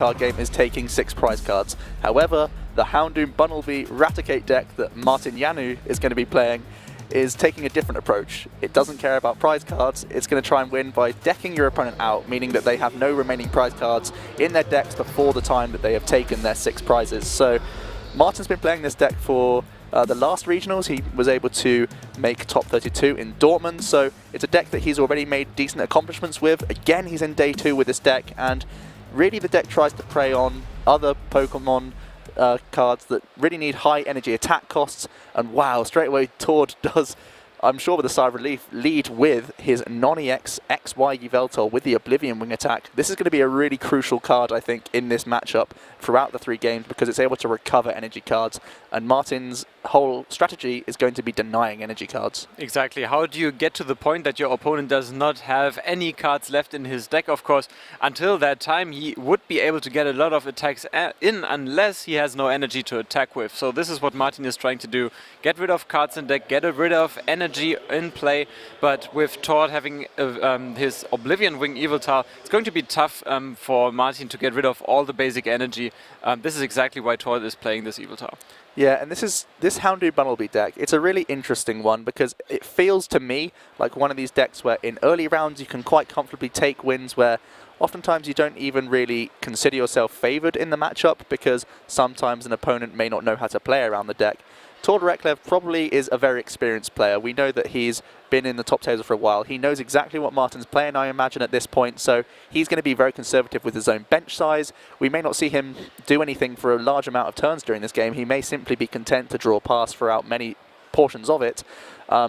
card game is taking 6 prize cards. However, the Houndoom Bunnelby Raticate deck that Martin Janous is going to be playing is taking a different approach. It doesn't care about prize cards, it's going to try and win by decking your opponent out, meaning that they have no remaining prize cards in their decks before the time that they have taken their 6 prizes. So Martin's been playing this deck for the last regionals. He was able to make top 32 in Dortmund, so it's a deck that he's already made decent accomplishments with. Again, he's in day 2 with this deck, and really the deck tries to prey on other Pokemon cards that really need high energy attack costs, and wow, straight away Tord does, I'm sure with a sigh of relief, lead with his non-EX XY Yveltal with the Oblivion Wing attack. This is going to be a really crucial card, I think, in this matchup throughout the 3 games, because it's able to recover energy cards, and Martin's whole strategy is going to be denying energy cards. Exactly. How do you get to the point that your opponent does not have any cards left in his deck? Of course, until that time he would be able to get a lot of attacks in unless he has no energy to attack with. So this is what Martin is trying to do. Get rid of cards in deck, get rid of energy in play, but with Tord having his Oblivion Wing Yveltal, it's going to be tough for Martin to get rid of all the basic energy. This is exactly why Tord is playing this Yveltal. Yeah, and this Houndoom Bunnelby deck, it's a really interesting one because it feels to me like one of these decks where in early rounds you can quite comfortably take wins where oftentimes you don't even really consider yourself favoured in the matchup because sometimes an opponent may not know how to play around the deck. Tord Reklev probably is a very experienced player. We know that he's been in the top tables for a while. He knows exactly what Martin's playing, I imagine, at this point, so he's going to be very conservative with his own bench size. We may not see him do anything for a large amount of turns during this game. He may simply be content to draw pass throughout many portions of it.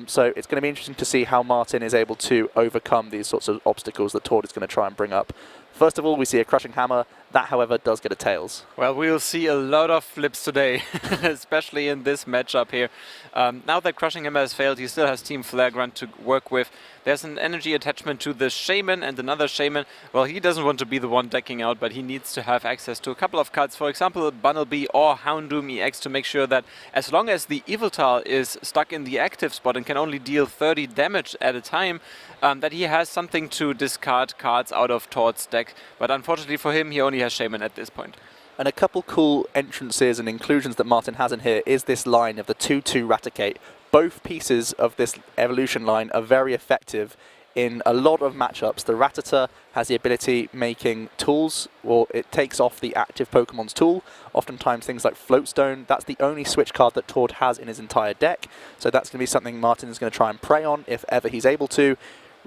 So it's going to be interesting to see how Martin is able to overcome these sorts of obstacles that Tord is going to try and bring up. First of all, we see a Crushing Hammer. That, however, does get a Tails. Well, we'll see a lot of flips today, especially in this matchup here. Now that Crushing Hammer has failed, he still has Team Flagrant to work with. There's an energy attachment to the Shaman and another Shaman. Well, he doesn't want to be the one decking out, but he needs to have access to a couple of cards. For example, Bunnelby or Houndoom EX to make sure that as long as the Yveltal is stuck in the active spot and can only deal 30 damage at a time, that he has something to discard cards out of Tord's deck. But unfortunately for him, he only has Shaman at this point. And a couple cool entrances and inclusions that Martin has in here is this line of the 2-2 Raticate. Both pieces of this evolution line are very effective in a lot of matchups. The Rattata has the ability making tools, or it takes off the active Pokemon's tool. Oftentimes things like Floatstone, that's the only switch card that Tord has in his entire deck. So that's going to be something Martin is going to try and prey on if ever he's able to.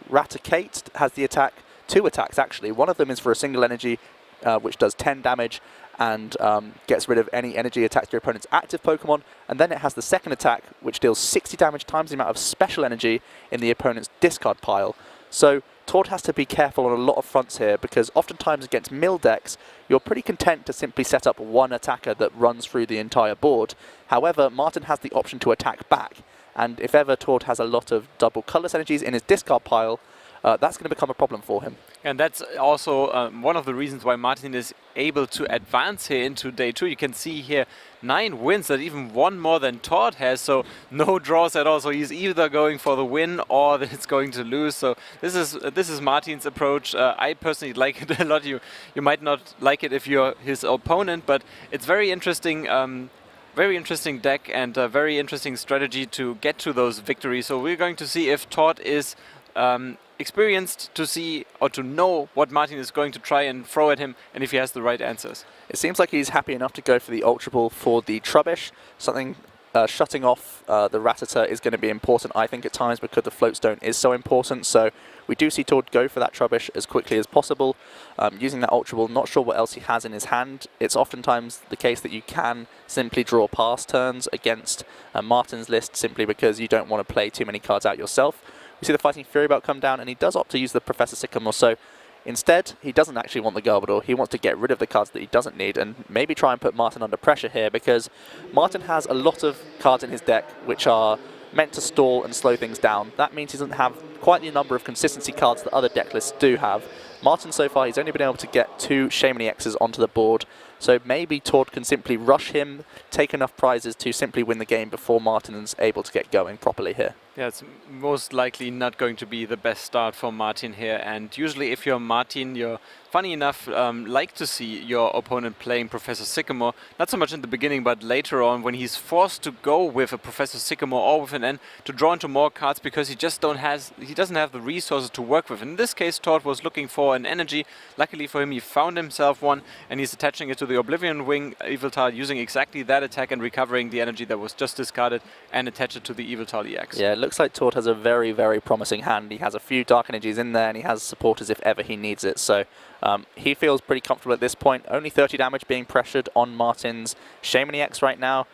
Raticate has the attack, 2 attacks actually. One of them is for a single energy, which does 10 damage and gets rid of any energy attacks to your opponent's active Pokemon. And then it has the second attack, which deals 60 damage times the amount of special energy in the opponent's discard pile. So Tord has to be careful on a lot of fronts here, because oftentimes against mill decks, you're pretty content to simply set up one attacker that runs through the entire board. However, Martin has the option to attack back. And if ever Tord has a lot of double colorless energies in his discard pile, that's going to become a problem for him. And that's also one of the reasons why Martin is able to advance here into day 2. You can see here 9 wins, that even 1 more than Tord has, so no draws at all. So he's either going for the win or it's going to lose. So this is Martin's approach. I personally like it a lot. You might not like it if you're his opponent, but it's very interesting. Very interesting deck and a very interesting strategy to get to those victories. So we're going to see if Tord is experienced to see or to know what Martin is going to try and throw at him, and if he has the right answers. It seems like he's happy enough to go for the Ultra Ball for the Trubbish. Something shutting off the Rattata is going to be important, I think, at times, because the Floatstone is so important. So we do see Tord go for that Trubbish as quickly as possible. Using that Ultra Ball, not sure what else he has in his hand. It's oftentimes the case that you can simply draw pass turns against Martin's list simply because you don't want to play too many cards out yourself. We see the Fighting Fury Belt come down, and he does opt to use the Professor Sycamore. So instead, he doesn't actually want the Garbodor. He wants to get rid of the cards that he doesn't need and maybe try and put Martin under pressure here, because Martin has a lot of cards in his deck which are meant to stall and slow things down. That means he doesn't have quite the number of consistency cards that other deck lists do have. Martin, so far, he's only been able to get 2 Shaman EXs onto the board. So maybe Tord can simply rush him, take enough prizes to simply win the game before Martin's able to get going properly here. Yeah, it's most likely not going to be the best start for Martin here. And usually if you're Martin, you're, funny enough, like to see your opponent playing Professor Sycamore. Not so much in the beginning, but later on when he's forced to go with a Professor Sycamore or with an N to draw into more cards because he just doesn't have the resources to work with. In this case, Tord was looking for an energy. Luckily for him, he found himself one, and he's attaching it to the Oblivion Wing Eviltal, using exactly that attack and recovering the energy that was just discarded and attach it to the Eviltal EX. Yeah, it looks like Tord has a very, very promising hand. He has a few Dark Energies in there, and he has supporters if ever he needs it. So he feels pretty comfortable at this point. Only 30 damage being pressured on Martin's Shaman EX right now.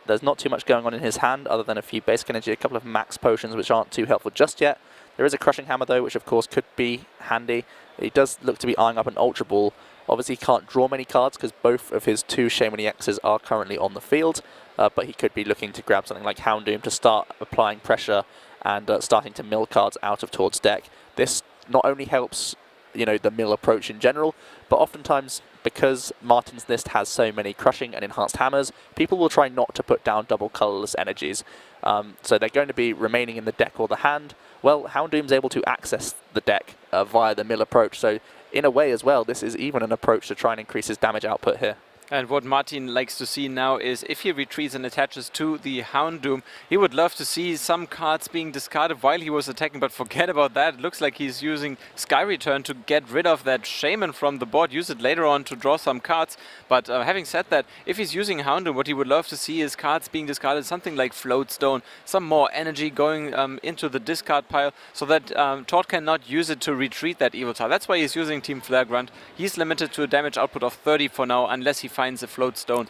There's not too much going on in his hand other than a few basic energy, a couple of max potions which aren't too helpful just yet. There is a Crushing Hammer though, which of course could be handy. He does look to be eyeing up an Ultra Ball. Obviously he can't draw many cards because both of his two Shaman EXs are currently on the field, but he could be looking to grab something like Houndoom to start applying pressure and starting to mill cards out of Tord's deck. This not only helps, you know, the mill approach in general, but oftentimes because Martin's list has so many crushing and enhanced hammers, people will try not to put down double colorless energies. So they're going to be remaining in the deck or the hand. Well, Houndoom's able to access the deck via the mill approach, so in a way as well, this is even an approach to try and increase his damage output here. And what Martin likes to see now is if he retreats and attaches to the Houndoom, he would love to see some cards being discarded while he was attacking, but forget about that. It looks like he's using Sky Return to get rid of that Shaman from the board, use it later on to draw some cards. But having said that, if he's using Houndoom, what he would love to see is cards being discarded, something like Floatstone, some more energy going into the discard pile, so that Tord cannot use it to retreat that Eviltal. That's why he's using Team Flagrant. He's limited to a damage output of 30 for now, unless he finds a Floatstone.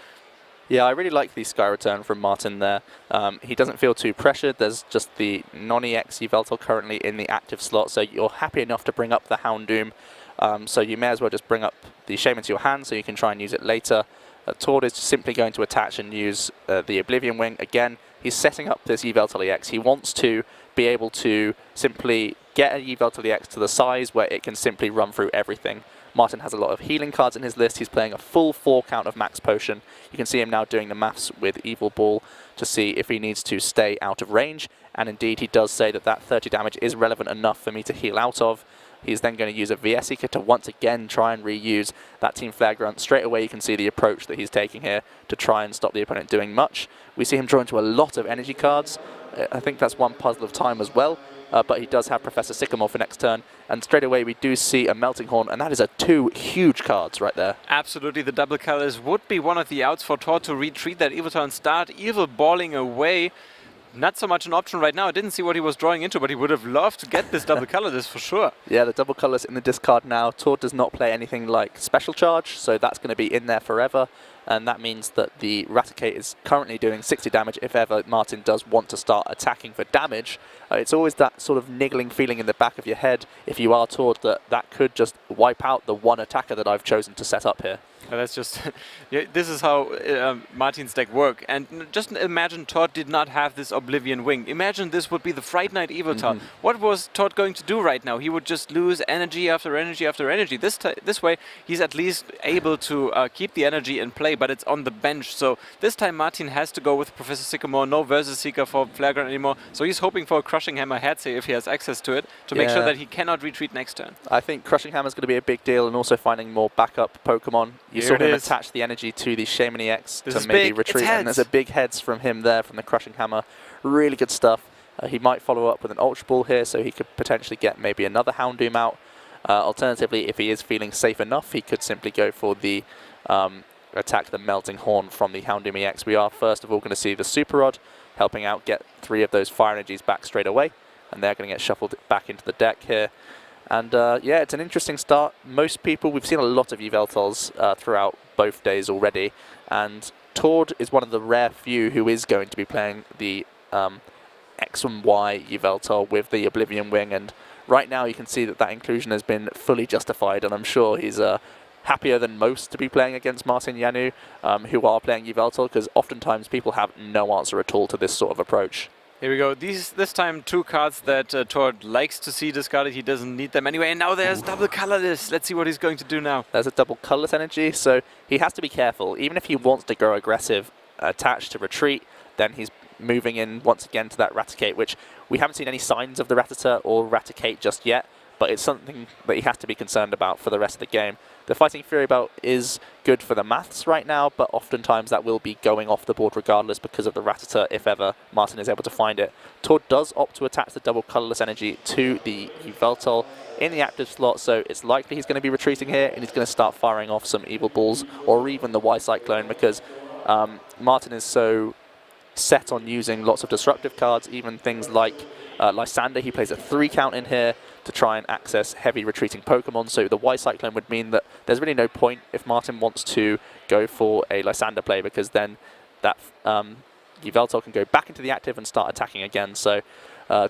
Yeah, I really like the Sky Return from Martin there. He doesn't feel too pressured. There's just the non-EX Yveltal currently in the active slot, so you're happy enough to bring up the Houndoom. So you may as well just bring up the Shaman to your hand so you can try and use it later. Tord is simply going to attach and use the Oblivion Wing. Again, he's setting up this Yveltal EX. He wants to be able to simply get a Yveltal EX to the size where it can simply run through everything. Martin has a lot of healing cards in his list. He's playing a full 4 count of max potion. You can see him now doing the maths with Evil Ball to see if he needs to stay out of range. And indeed, he does say that that 30 damage is relevant enough for me to heal out of. He's then going to use a VS Seeker to once again try and reuse that Team Flagrant. Straight away, you can see the approach that he's taking here to try and stop the opponent doing much. We see him draw into a lot of energy cards. I think that's one puzzle of time as well. But he does have Professor Sycamore for next turn, and straight away we do see a Melting Horn, and that is 2 huge cards right there. Absolutely, the double colors would be one of the outs for Tord to retreat that Eviltal and start Evil Balling away. Not so much an option right now. I didn't see what he was drawing into, but he would have loved to get this double colorless for sure. Yeah, the double colors in the discard now. Tord does not play anything like Special Charge, so that's going to be in there forever. And that means that the Raticate is currently doing 60 damage. If ever Martin does want to start attacking for damage, it's always that sort of niggling feeling in the back of your head, if you are Tord, that that could just wipe out the one attacker that I've chosen to set up here. That's just, yeah, this is how Martin's deck work. And just imagine Tord did not have this Oblivion Wing. Imagine this would be the Fright Knight Eviltal. What was Tord going to do right now? He would just lose energy after energy after energy. This way, he's at least able to keep the energy in play, but it's on the bench. So this time Martin has to go with Professor Sycamore, no Versus Seeker for Flagrant anymore. So he's hoping for a Crushing Hammer head save if he has access to it, to make sure that he cannot retreat next turn. I think Crushing Hammer is going to be a big deal, and also finding more backup Pokemon. You saw him attach the energy to the Shaman EX to maybe retreat, and there's a big heads from him there from the Crushing Hammer. Really good stuff. He might follow up with an Ultra Ball here, so he could potentially get maybe another Houndoom out. Alternatively, if he is feeling safe enough, he could simply go for the attack the Melting Horn from the Houndoom EX. We are first of all going to see the Super Rod helping out get 3 of those fire energies back straight away, and they're going to get shuffled back into the deck here. And yeah, it's an interesting start. Most people, we've seen a lot of Yveltals throughout both days already, and Tord is one of the rare few who is going to be playing the X and Y Yveltal with the Oblivion Wing, and right now you can see that that inclusion has been fully justified, and I'm sure he's happier than most to be playing against Martin Janous, who are playing Yveltal, because oftentimes people have no answer at all to this sort of approach. Here we go. This time 2 cards that Tord likes to see discarded. He doesn't need them anyway. And now there's double colorless. Let's see what he's going to do now. There's a double colorless energy, so he has to be careful. Even if he wants to go aggressive, attached to retreat, then he's moving in once again to that Raticate, which we haven't seen any signs of the Rattata or Raticate just yet, but it's something that he has to be concerned about for the rest of the game. The Fighting Fury Belt is good for the maths right now, but oftentimes that will be going off the board regardless because of the Rattata if ever Martin is able to find it. Tord does opt to attach the double colourless energy to the Yveltal in the active slot, so it's likely he's going to be retreating here and he's going to start firing off some Evil Balls or even the Y-Cyclone because Martin is so set on using lots of disruptive cards, even things like Lysander. He plays a 3 count in here to try and access heavy retreating Pokemon, so the Y-Cyclone would mean that there's really no point if Martin wants to go for a Lysander play, because then that Yveltal can go back into the active and start attacking again. So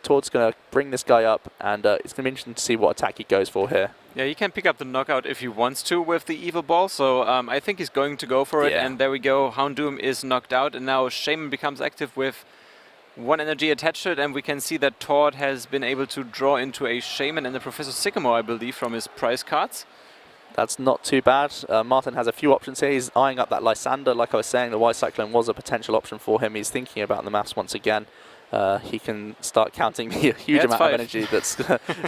Tord's going to bring this guy up, and it's going to be interesting to see what attack he goes for here. Yeah, he can pick up the knockout if he wants to with the Evil Ball, so I think he's going to go for it, and there we go. Houndoom is knocked out, and now Shaman becomes active with 1 energy attached to it, and we can see that Tord has been able to draw into a Shaman and a Professor Sycamore, I believe, from his prize cards. That's not too bad. Martin has a few options here. He's eyeing up that Lysander. Like I was saying, the Y-Cyclone was a potential option for him. He's thinking about the maths once again. He can start counting the huge amount of energy that's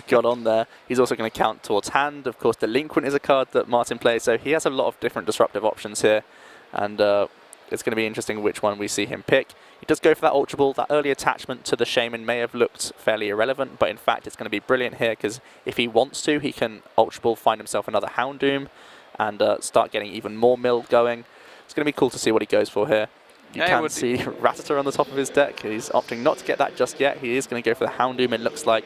got on there. He's also going to count towards hand. Of course, Delinquent is a card that Martin plays, so he has a lot of different disruptive options here. And it's going to be interesting which one we see him pick. He does go for that Ultra Ball. That early attachment to the Shaman may have looked fairly irrelevant, but in fact it's going to be brilliant here because if he wants to, he can Ultra Ball, find himself another Houndoom, and start getting even more milled going. It's going to be cool to see what he goes for here. You can see Rattata on the top of his deck. He's opting not to get that just yet. He is going to go for the Houndoom, it looks like.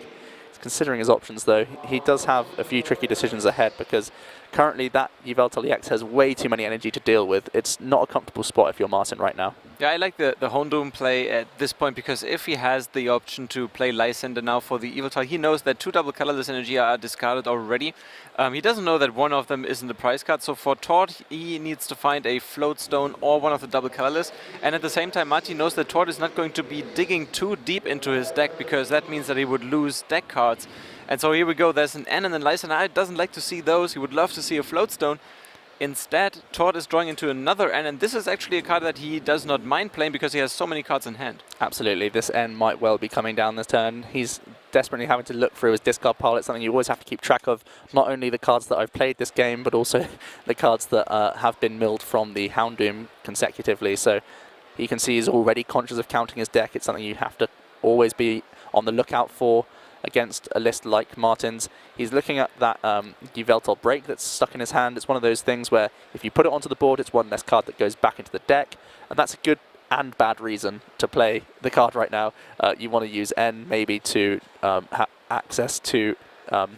He's considering his options, though. He does have a few tricky decisions ahead because currently that Yveltal EX has way too many energy to deal with. It's not a comfortable spot if you're Martin right now. Yeah, I like the Houndoom play at this point because if he has the option to play Lysander now for the Yveltal, he knows that 2 double colorless energy are discarded already. He doesn't know that one of them is in the prize card, so for Tord he needs to find a Floatstone or one of the double colorless, and at the same time Martin knows that Tord is not going to be digging too deep into his deck because that means that he would lose deck cards. And so here we go, there's an N and a Lysander. I doesn't like to see those, he would love to see a Floatstone. Instead, Tord is drawing into another N, and this is actually a card that he does not mind playing because he has so many cards in hand. Absolutely, this N might well be coming down this turn. He's desperately having to look through his discard pile. It's something you always have to keep track of, not only the cards that I've played this game, but also the cards that have been milled from the Houndoom consecutively. So he can see he's already conscious of counting his deck. It's something you have to always be on the lookout for against a list like Martin's. He's looking at that Yveltal Break that's stuck in his hand. It's one of those things where if you put it onto the board, it's one less card that goes back into the deck, and that's a good and bad reason to play the card right now. You want to use N maybe to have access to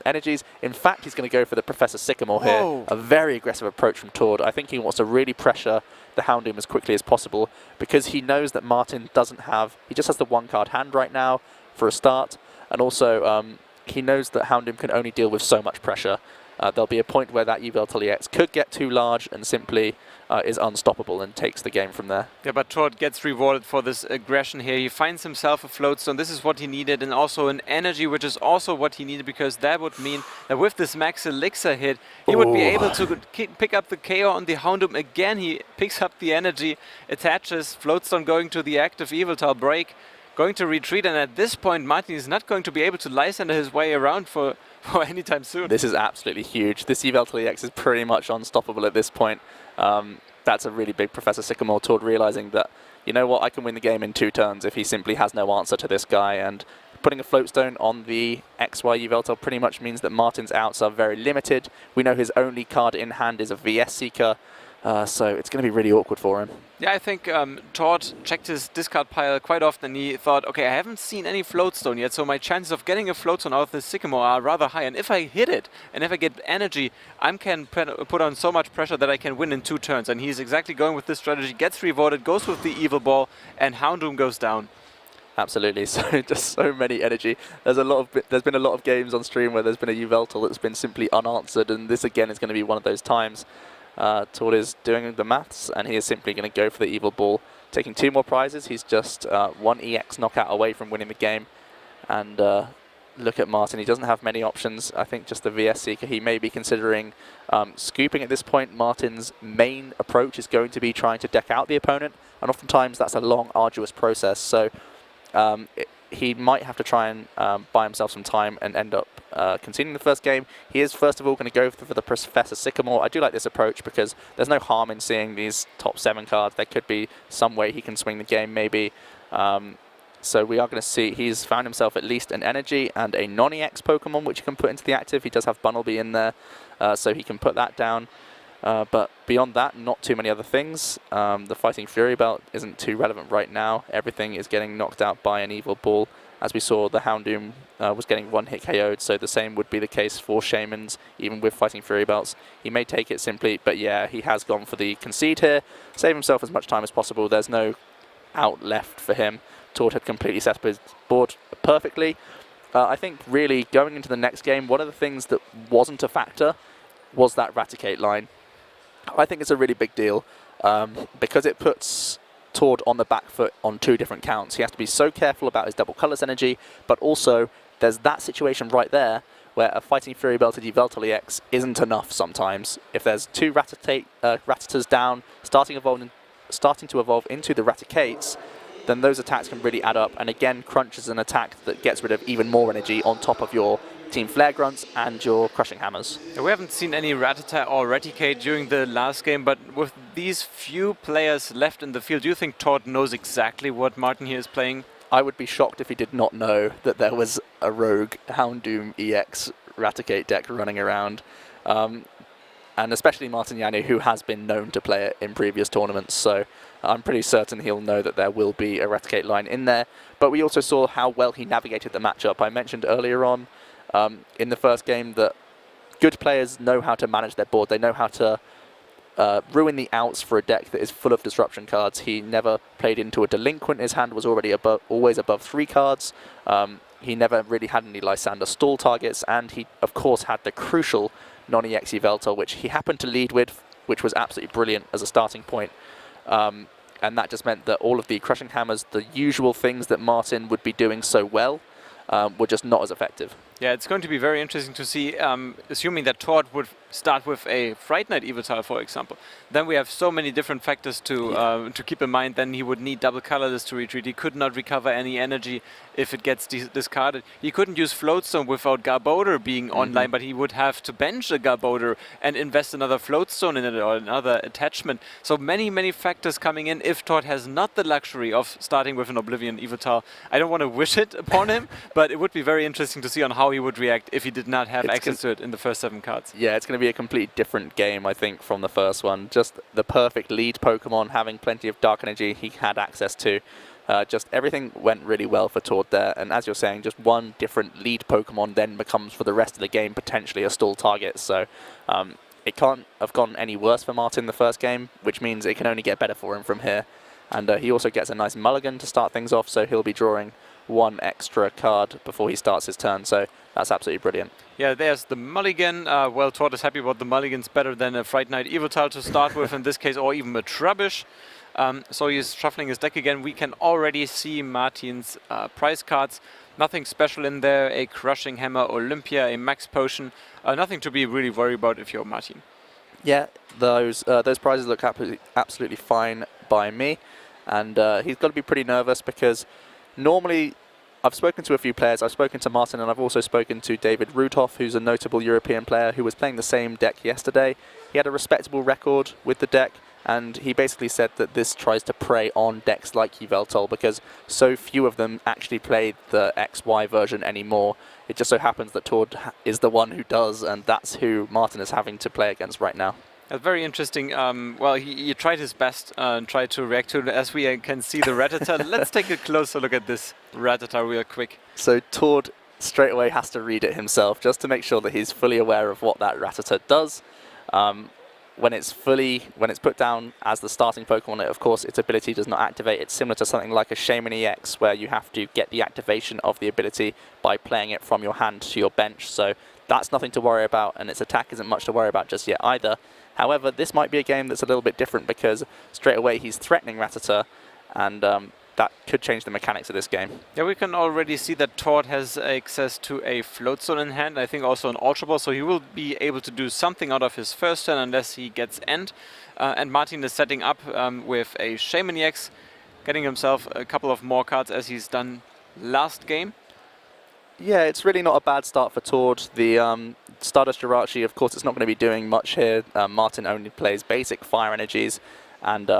energies. In fact, he's going to go for the Professor Sycamore here. A very aggressive approach from Tord. I think he wants to really pressure the Houndoom as quickly as possible because he knows that Martin doesn't have, he just has the 1 card hand right now for a start. And also, he knows that Houndoom can only deal with so much pressure. There'll be a point where that Yveltal EX could get too large and simply is unstoppable and takes the game from there. Yeah, but Tord gets rewarded for this aggression here. He finds himself a Floatstone. This is what he needed, and also an energy, which is also what he needed, because that would mean that with this Max Elixir hit, he would be able to pick up the KO on the Houndoom. Again, he picks up the energy, attaches Floatstone going to the active Yveltal Break, going to retreat, and at this point Martin is not going to be able to Lysander his way around for any time soon. This is absolutely huge. This Yveltal EX is pretty much unstoppable at this point. That's a really big Professor Sycamore. Tord realizing that, you know what, I can win the game in 2 turns if he simply has no answer to this guy, and putting a Floatstone on the XY Yveltal pretty much means that Martin's outs are very limited. We know his only card in hand is a VS Seeker, so it's going to be really awkward for him. Yeah, I think Tord checked his discard pile quite often and he thought, okay, I haven't seen any Floatstone yet, so my chances of getting a Floatstone out of the Sycamore are rather high. And if I hit it, and if I get energy, I can put on so much pressure that I can win in 2 turns. And he's exactly going with this strategy, gets rewarded, goes with the Evil Ball, and Houndoom goes down. Absolutely, so just so many energy. There's been a lot of games on stream where there's been a Yveltal that's been simply unanswered, and this again is going to be one of those times. Tord is doing the maths, and he is simply going to go for the Evil Ball, taking 2 more prizes. He's just 1 EX knockout away from winning the game. And look at Martin. He doesn't have many options. I think just the VS Seeker. He may be considering scooping at this point. Martin's main approach is going to be trying to deck out the opponent. And oftentimes that's a long, arduous process. So he might have to try and buy himself some time and end up conceding the first game. He is first of all going to go for the Professor Sycamore. I do like this approach because there's no harm in seeing these top 7 cards. There could be some way he can swing the game maybe. So we are going to see he's found himself at least an energy and a non-EX Pokemon which he can put into the active. He does have Bunnelby in there, so he can put that down. But beyond that, not too many other things. The Fighting Fury Belt isn't too relevant right now. Everything is getting knocked out by an Evil Ball. As we saw, the Houndoom was getting 1-hit KO'd, so the same would be the case for Shaymins, even with Fighting Fury Belts. He may take it simply, but yeah, he has gone for the concede here. Save himself as much time as possible. There's no out left for him. Tord had completely set up his board perfectly. I think really going into the next game, one of the things that wasn't a factor was that Raticate line. I think it's a really big deal because it puts Tord on the back foot on 2 different counts. He has to be so careful about his double colours energy, but also there's that situation right there where a Fighting Fury belted Yveltal EX isn't enough sometimes. If there's 2 Rattatas down, starting to evolve into the Raticates, then those attacks can really add up. And again, Crunch is an attack that gets rid of even more energy on top of your Team Flare Grunts and your Crushing Hammers. We haven't seen any Rattata or Raticate during the last game, but with these few players left in the field, do you think Tord knows exactly what Martin here is playing? I would be shocked if he did not know that there was a rogue Houndoom EX Raticate deck running around. And especially Martin Janous, who has been known to play it in previous tournaments, so I'm pretty certain he'll know that there will be a Raticate line in there. But we also saw how well he navigated the matchup. I mentioned earlier on in the first game that good players know how to manage their board. They know how to ruin the outs for a deck that is full of disruption cards. He never played into a Delinquent. His hand was already always above 3 cards. He never really had any Lysander stall targets, and he, of course, had the crucial non-EX Yveltal, which he happened to lead with, which was absolutely brilliant as a starting point. And that just meant that all of the Crushing Hammers, the usual things that Martin would be doing so well, were just not as effective. Yeah, it's going to be very interesting to see, assuming that Tord would start with a Fright Knight Yveltal, for example. Then we have so many different factors to keep in mind. Then he would need double colorless to retreat. He could not recover any energy if it gets discarded. He couldn't use Floatstone without Garbodor being online, but he would have to bench a Garbodor and invest another Floatstone in it or another attachment. So many factors coming in if Tord has not the luxury of starting with an Oblivion Yveltal. I don't want to wish it upon him, but it would be very interesting to see on how he would react if he did not have access to it in the first 7 cards. Yeah, it's going to be a completely different game, I think, from the first one. Just the perfect lead Pokemon, having plenty of Dark Energy he had access to. Just everything went really well for Tord there. And as you're saying, just one different lead Pokemon then becomes for the rest of the game potentially a stall target. So it can't have gone any worse for Martin the first game, which means it can only get better for him from here. And he also gets a nice mulligan to start things off, so he'll be drawing 1 extra card before he starts his turn, so that's absolutely brilliant. Yeah, there's the mulligan. Well, Tord is happy about the mulligans, better than a Fright Knight Yveltal to start with in this case, or even a Trubbish. So he's shuffling his deck again. We can already see Martin's prize cards. Nothing special in there, a Crushing Hammer, Olympia, a Max Potion. Nothing to be really worried about if you're Martin. Yeah, those prizes look absolutely fine by me. And he's got to be pretty nervous because normally I've spoken to a few players. I've spoken to Martin and I've also spoken to David Ruthoff, who's a notable European player who was playing the same deck yesterday. He had a respectable record with the deck, and he basically said that this tries to prey on decks like Yveltal because so few of them actually play the XY version anymore. It just so happens that Tord is the one who does, and that's who Martin is having to play against right now. That's very interesting. Well, he tried his best and tried to react to it. As we can see the Rattata. Let's take a closer look at this Rattata real quick. So Tord straight away has to read it himself just to make sure that he's fully aware of what that Rattata does. When it's put down as the starting Pokemon, of course, its ability does not activate. It's similar to something like a Shaymin EX, where you have to get the activation of the ability by playing it from your hand to your bench. So that's nothing to worry about, and its attack isn't much to worry about just yet either. However, this might be a game that's a little bit different because straight away he's threatening Rattata, and that could change the mechanics of this game. Yeah, we can already see that Tord has access to a Floatstone in hand, I think also an Ultra Ball, so he will be able to do something out of his first turn unless he gets end. And Martin is setting up with a Shaman EX, getting himself a couple of more cards as he's done last game. Yeah, it's really not a bad start for Tord. The Stardust Jirachi, of course, it's not going to be doing much here. Martin only plays basic fire energies, and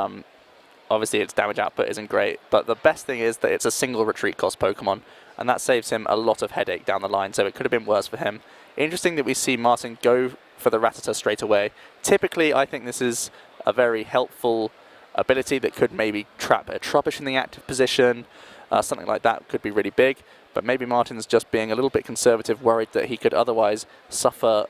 obviously its damage output isn't great. But the best thing is that it's a single retreat cost Pokemon, and that saves him a lot of headache down the line, so it could have been worse for him. Interesting that we see Martin go for the Rattata straight away. Typically, I think this is a very helpful ability that could maybe trap a Trubbish in the active position. Something like that could be really big. But maybe Martin's just being a little bit conservative, worried that he could otherwise suffer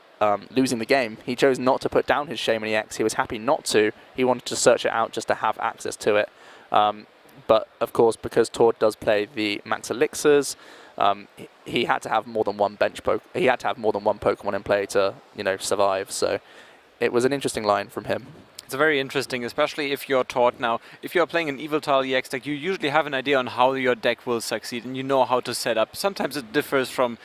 losing the game. He chose not to put down his Shaman EX. He was happy not to. He wanted to search it out just to have access to it. But of course, because Tord does play the Max Elixirs, he had to have more than one he had to have more than one Pokemon in play to, survive. So it was an interesting line from him. It's very interesting, especially if you're taught now. If you're playing an Yveltal EX deck, you usually have an idea on how your deck will succeed, and you know how to set up. Sometimes it differs from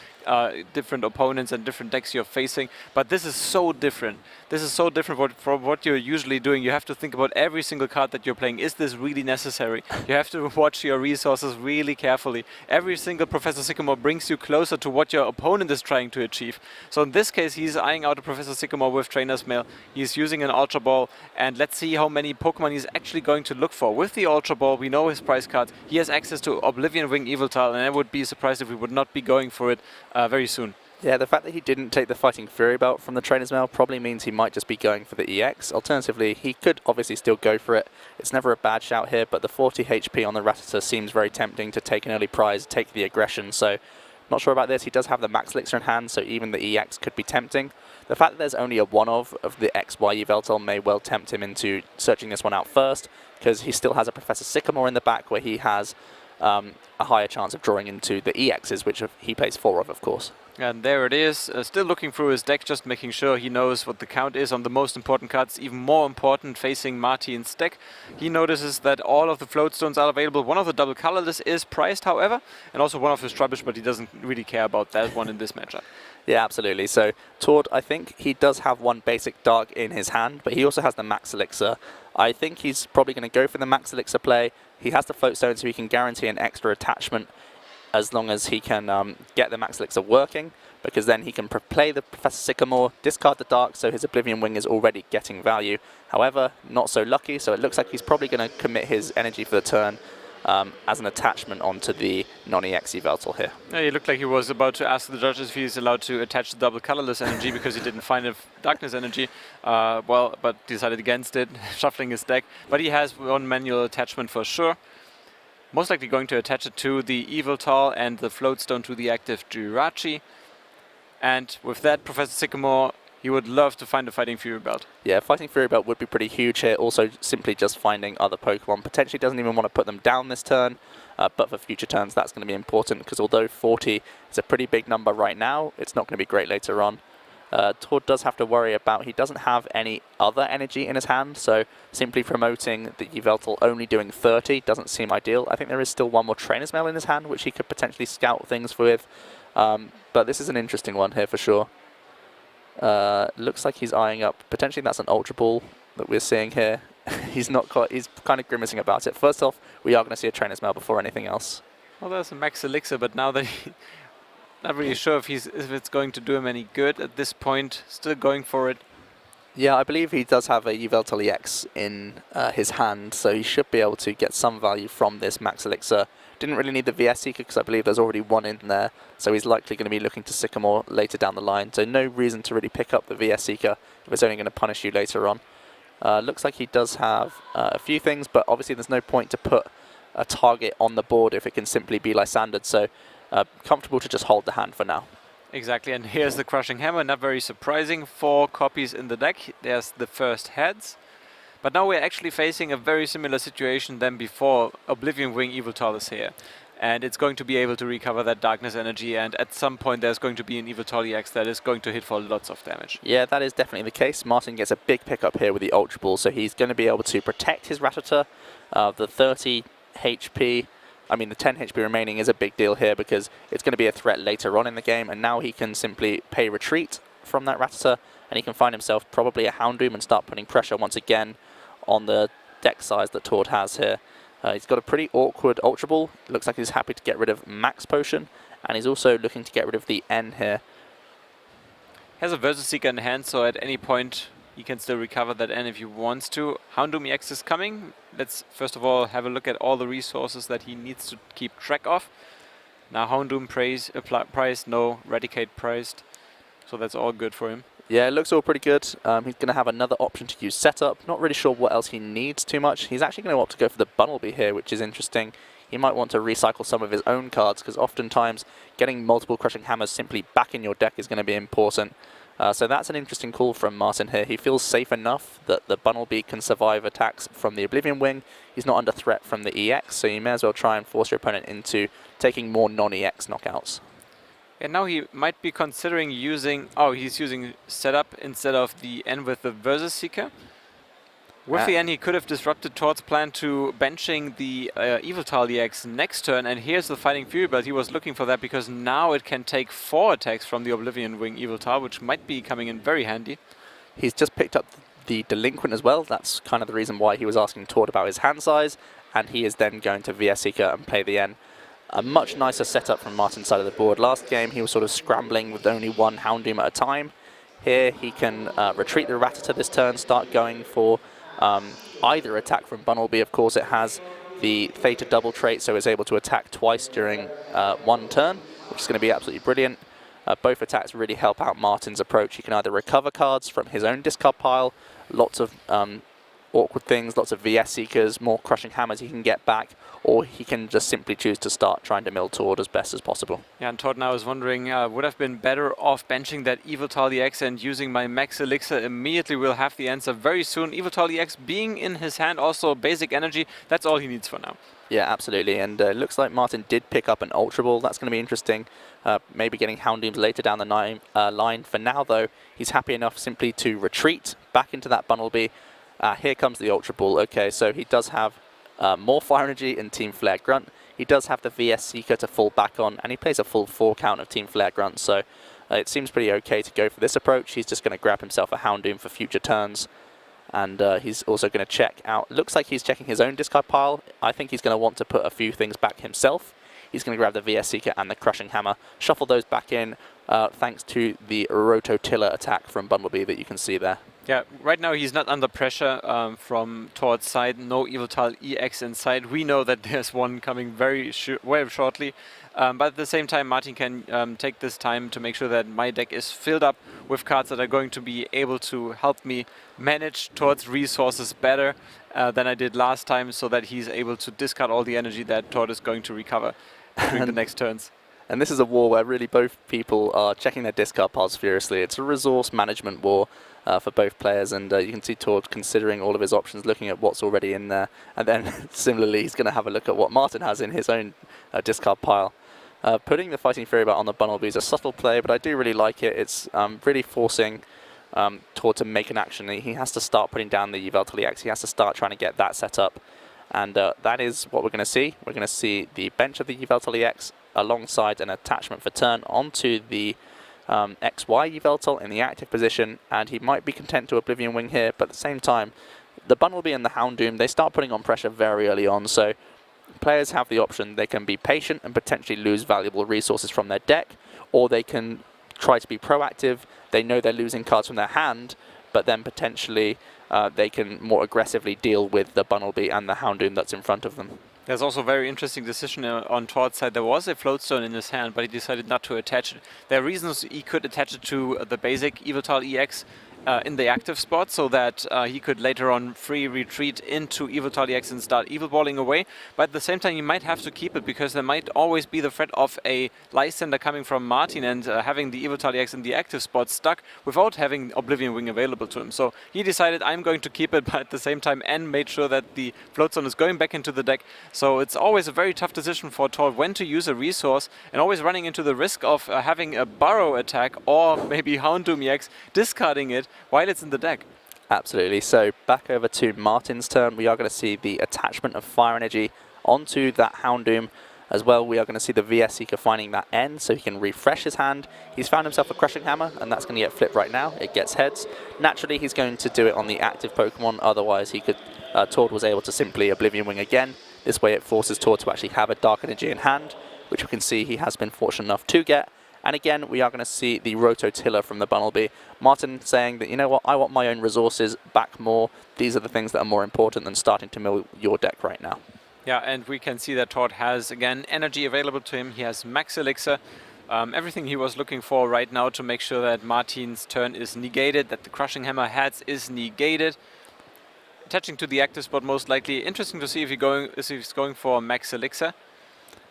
different opponents and different decks you're facing, but this is so different. This is so different from what you're usually doing. You have to think about every single card that you're playing. Is this really necessary? You have to watch your resources really carefully. Every single Professor Sycamore brings you closer to what your opponent is trying to achieve. So in this case, he's eyeing out a Professor Sycamore with Trainer's Mail. He's using an Ultra Ball, and let's see how many Pokemon he's actually going to look for. With the Ultra Ball, we know his prize cards. He has access to Oblivion Wing Yveltal, and I would be surprised if we would not be going for it very soon. Yeah, the fact that he didn't take the Fighting Fury belt from the Trainer's Mail probably means he might just be going for the EX. Alternatively, he could obviously still go for it. It's never a bad shout here, but the 40 HP on the Rattata seems very tempting to take an early prize, take the aggression. So, not sure about this. He does have the Max Elixir in hand, so even the EX could be tempting. The fact that there's only a one of the XY Yveltal may well tempt him into searching this one out first, because he still has a Professor Sycamore in the back where he has a higher chance of drawing into the EXs, which he plays 4 of course. And there it is, still looking through his deck, just making sure he knows what the count is on the most important cards, even more important facing Martin's deck. He notices that all of the Floatstones are available. One of the double colorless is priced, however, and also one of his Trubbish, but he doesn't really care about that one in this matchup. Yeah, absolutely. So Tord, I think he does have one basic Dark in his hand, but he also has the Max Elixir. I think he's probably going to go for the Max Elixir play. He has the Floatstone, so he can guarantee an extra attachment as long as he can get the Max Elixir working, because then he can play the Professor Sycamore, discard the Dark, so his Oblivion Wing is already getting value. However, not so lucky, so it looks like he's probably going to commit his energy for the turn as an attachment onto the non-EX Yveltal here. Yeah, he looked like he was about to ask the judges if he's allowed to attach the double colorless energy because he didn't find a darkness energy. But decided against it, shuffling his deck. But he has one manual attachment for sure. Most likely going to attach it to the Yveltal and the Floatstone to the active Jirachi. And with that, Professor Sycamore, he would love to find a Fighting Fury belt. Yeah, Fighting Fury belt would be pretty huge here. Also, simply just finding other Pokemon. Potentially doesn't even want to put them down this turn, but for future turns that's going to be important, because although 40 is a pretty big number right now, it's not going to be great later on. Tord does have to worry about, he doesn't have any other energy in his hand, so simply promoting the Yveltal only doing 30 doesn't seem ideal. I think there is still one more Trainer's Mail in his hand, which he could potentially scout things with. But this is an interesting one here for sure. Looks like he's eyeing up, potentially that's an Ultra Ball that we're seeing here. He's kind of grimacing about it. First off, we are going to see a Trainer's Mail before anything else. Well, there's a Max Elixir, but now that not really sure if it's going to do him any good at this point. Still going for it. Yeah, I believe he does have a Yveltal EX in his hand, so he should be able to get some value from this Max Elixir. Didn't really need the VS Seeker because I believe there's already one in there, so he's likely going to be looking to Sycamore later down the line. So no reason to really pick up the VS Seeker if it's only going to punish you later on. Looks like he does have a few things, but obviously there's no point to put a target on the board if it can simply be Lysandered, so comfortable to just hold the hand for now. Exactly, and here's the Crushing Hammer, not very surprising. 4 copies in the deck. There's the first heads. But now we're actually facing a very similar situation than before. Oblivion Wing Yveltal is here. And it's going to be able to recover that darkness energy, and at some point there's going to be an Yveltal EX that is going to hit for lots of damage. Yeah, that is definitely the case. Martin gets a big pickup here with the Ultra Ball, so he's going to be able to protect his Rattata. The 30 HP, I mean the 10 HP remaining is a big deal here because it's going to be a threat later on in the game, and now he can simply pay retreat from that Rattata, and he can find himself probably a Houndoom and start putting pressure once again on the deck size that Tord has here. He's got a pretty awkward Ultra Ball. Looks like he's happy to get rid of Max Potion, and he's also looking to get rid of the N here. Has a Versus Seeker in hand, so at any point he can still recover that N if he wants to. Houndoom EX is coming. Let's first of all have a look at all the resources that he needs to keep track of. Now Houndoom priced, no Raticate priced, so that's all good for him. Yeah, it looks all pretty good. He's going to have another option to use Setup. Not really sure what else he needs too much. He's actually going to opt to go for the Bunnelby here, which is interesting. He might want to recycle some of his own cards, because oftentimes getting multiple Crushing Hammers simply back in your deck is going to be important. So that's an interesting call from Martin here. He feels safe enough that the Bunnelby can survive attacks from the Oblivion Wing. He's not under threat from the EX, so you may as well try and force your opponent into taking more non-EX knockouts. And now he might be considering using... Oh, he's using Setup instead of the N with the Versus Seeker. With the N, he could have disrupted Tord's plan to benching the Yveltal EX next turn. And here's the Fighting Fury Belt. He was looking for that because now it can take 4 attacks from the Oblivion Wing Yveltal, which might be coming in very handy. He's just picked up the Delinquent as well. That's kind of the reason why he was asking Tord about his hand size. And he is then going to VS Seeker and play the N. A much nicer setup from Martin's side of the board. Last game he was sort of scrambling with only one Houndoom at a time. Here he can retreat the Rattata this turn, start going for either attack from Bunnelby. Of course it has the Theta double trait, so it's able to attack twice during one turn, which is going to be absolutely brilliant. Both attacks really help out Martin's approach. He can either recover cards from his own discard pile, lots of awkward things, lots of VS Seekers, more Crushing Hammers he can get back, or he can just simply choose to start trying to mill Tord as best as possible. Yeah, and Tord now is wondering, would have been better off benching that Yveltal EX and using my Max Elixir immediately. We'll have the answer very soon. Yveltal EX being in his hand, also basic energy, that's all he needs for now. Yeah, absolutely, and it looks like Martin did pick up an Ultra Ball. That's going to be interesting. Maybe getting Houndooms later down the line. For now, though, he's happy enough simply to retreat back into that Bunnelby. Here comes the Ultra Ball. Okay, so he does have more Fire Energy in Team Flare Grunt. He does have the VS Seeker to fall back on, and he plays a full 4 count of Team Flare Grunt, so it seems pretty okay to go for this approach. He's just going to grab himself a Houndoom for future turns, and he's also going to check out... Looks like he's checking his own discard pile. I think he's going to want to put a few things back himself. He's going to grab the VS Seeker and the Crushing Hammer, shuffle those back in, thanks to the Rototiller attack from Bunnelby that you can see there. Yeah, right now he's not under pressure from Tord's side. No Yveltal EX inside. We know that there's one coming very shortly. But at the same time, Martin can take this time to make sure that my deck is filled up with cards that are going to be able to help me manage Tord's resources better than I did last time, so that he's able to discard all the energy that Tord is going to recover during the next turns. And this is a war where really both people are checking their discard piles furiously. It's a resource management war for both players, and you can see Tord considering all of his options, looking at what's already in there, and then similarly he's going to have a look at what Martin has in his own discard pile. Putting the Fighting Fury Belt on the Bunnelby is a subtle play, but I do really like it. It's really forcing Tord to make an action. He has to start putting down the Yveltal EX. He has to start trying to get that set up, and that is what we're going to see. We're going to see the bench of the Yveltal EX alongside an attachment for turn onto the XY Yveltal in the active position, and he might be content to Oblivion Wing here, but at the same time, the Bunnelby and the Houndoom, they start putting on pressure very early on, so players have the option. They can be patient and potentially lose valuable resources from their deck, or they can try to be proactive. They know they're losing cards from their hand, but then potentially they can more aggressively deal with the Bunnelby and the Houndoom that's in front of them. There's also a very interesting decision on Tord's side. There was a Floatstone in his hand, but he decided not to attach it. There are reasons he could attach it to the basic Yveltal EX in the active spot, so that he could later on free retreat into Yveltal EX and start evil balling away. But at the same time, you might have to keep it, because there might always be the threat of a Lysander coming from Martin and having the Yveltal EX in the active spot stuck without having Oblivion Wing available to him. So he decided, I'm going to keep it, but at the same time, and made sure that the Floatstone is going back into the deck. So it's always a very tough decision for Tord when to use a resource, and always running into the risk of having a Burrow attack or maybe Houndoom EX, discarding it while it's in the deck. Absolutely. So back over to Martin's turn. We are going to see the attachment of Fire Energy onto that Houndoom. As well, we are going to see the VS Seeker finding that N so he can refresh his hand. He's found himself a Crushing Hammer, and that's going to get flipped right now. It gets heads. Naturally, he's going to do it on the active Pokemon, otherwise he could... Tord was able to simply Oblivion Wing again. This way it forces Tord to actually have a Dark Energy in hand, which we can see he has been fortunate enough to get. And again, we are going to see the Rototiller from the Bunnelby. Martin saying that, you know what, I want my own resources back more. These are the things that are more important than starting to mill your deck right now. Yeah, and we can see that Tord has, again, energy available to him. He has Max Elixir. Everything he was looking for right now to make sure that Martin's turn is negated, that the Crushing Hammer heads is negated. Attaching to the active spot most likely. Interesting to see if he's going for Max Elixir.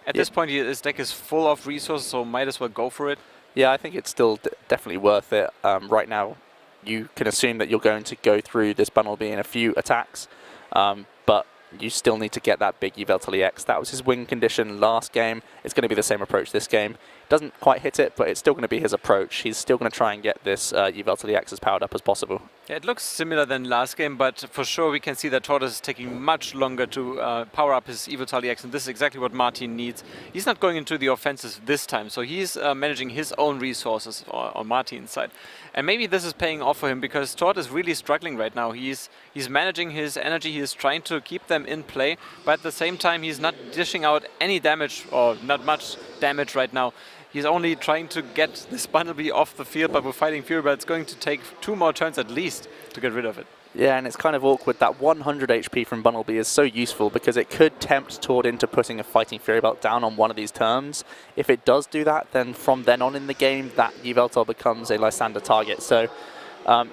At this point, his deck is full of resources, so might as well go for it. Yeah, I think it's still definitely worth it. Right now, you can assume that you're going to go through this Bunnelby in a few attacks, but you still need to get that big Yveltal EX. That was his win condition last game. It's going to be the same approach this game. Doesn't quite hit it, but it's still going to be his approach. He's still going to try and get this Yveltal EX as powered up as possible. Yeah, it looks similar than last game, but for sure we can see that Tord is taking much longer to power up his Yveltal EX, and this is exactly what Martin needs. He's not going into the offensive this time, so he's managing his own resources on Martin's side. And maybe this is paying off for him, because Tord is really struggling right now. He's managing his energy, he is trying to keep them in play, but at the same time he's not dishing out any damage, or not much damage right now. He's only trying to get this Bunnelby off the field, but with Fighting Fury, but it's going to take 2 more turns at least to get rid of it. Yeah, and it's kind of awkward. That 100 HP from Bunnelby is so useful because it could tempt Tord into putting a Fighting Fury Belt down on one of these turns. If it does do that, then from then on in the game, that Yveltal becomes a Lysander target. So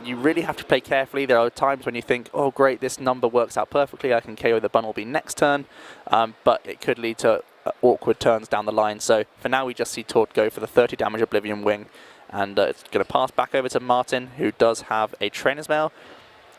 you really have to play carefully. There are times when you think, oh great, this number works out perfectly, I can KO the Bunnelby next turn, but it could lead to awkward turns down the line. So for now, we just see Tord go for the 30 damage Oblivion Wing, and it's going to pass back over to Martin, who does have a Trainer's Mail,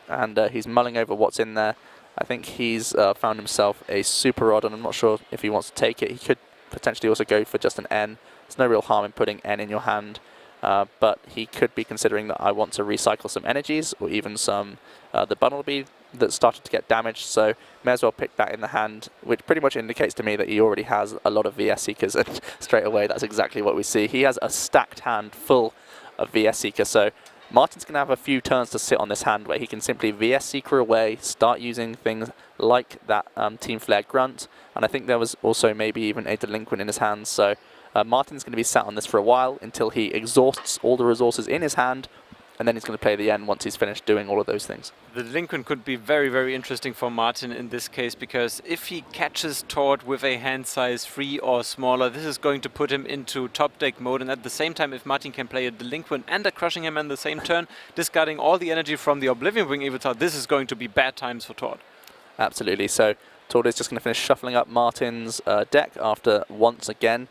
and he's mulling over what's in there. I think he's found himself a Super Rod, and I'm not sure if he wants to take it. He could potentially also go for just an N. There's no real harm in putting N in your hand, but he could be considering that I want to recycle some energies, or even some the Bunnelby that started to get damaged, so may as well pick that in the hand, which pretty much indicates to me that he already has a lot of VS Seekers, and straight away that's exactly what we see. He has a stacked hand full of VS Seeker, so Martin's going to have a few turns to sit on this hand where he can simply VS Seeker away, start using things like that Team Flare Grunt, and I think there was also maybe even a Delinquent in his hands, so Martin's going to be sat on this for a while until he exhausts all the resources in his hand, and then he's going to play the end once he's finished doing all of those things. The Delinquent could be very, very interesting for Martin in this case, because if he catches Tord with a hand size 3 or smaller, this is going to put him into top deck mode, and at the same time, if Martin can play a Delinquent and a Crushing Hammer in the same turn, discarding all the energy from the Oblivion Wing Yveltal, this is going to be bad times for Tord. Absolutely. So Tord is just going to finish shuffling up Martin's deck after once again